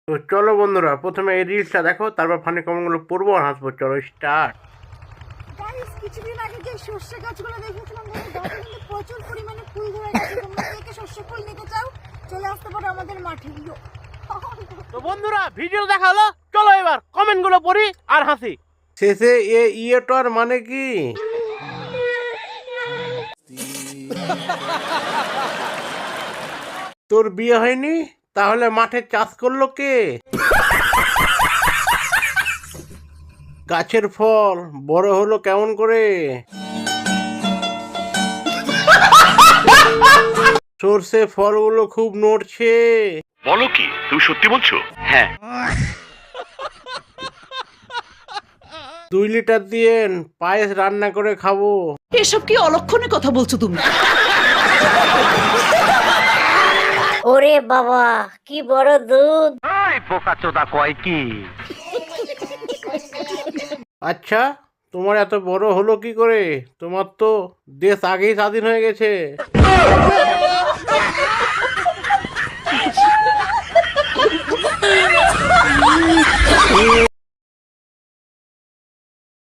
তো চলো বন্ধুরা, প্রথমে এই রিলসটা দেখো, তারপর ফানি কমেন্টগুলো পড়বো আর হাসবো। চলো স্টার্ট। গাইস, কিছুদিন আগে যে সর্ষে গাছগুলো দেখেছিলাম, গাছে কিন্তু প্রচুর পরিমাণে ফুল ধরে গেছে। তোমরা কে সর্ষে ফুল নিতে চাও, চলে আসতে পারো আমাদের মাঠে। তো বন্ধুরা, ভিডিও দেখা হলো, চলো এবার কমেন্টগুলো পড়ি আর হাসি। শেষে ইয়েটার মানে কি? তোর বিয়ে হয়নি, তাহলে মাঠে চাষ করলো কে? গাছের ফল বড় হলো কেমন করে? সর্ষে ফলগুলো খুব নড়ছে। বলো কি, তুমি সত্যি বলছো? হ্যাঁ। 2 লিটার দিয়েন, পায়েস রান্না করে খাবো। এসব কি অলক্ষণে কথা বলছো তুমি? ওরে বাবা, কি বড় দুধ! পোকাচোদা কয় কি? আচ্ছা, তোমার এত বড় হলো কি করে? তোমার তো দেশ আগেই স্বাধীন হয়ে গেছে।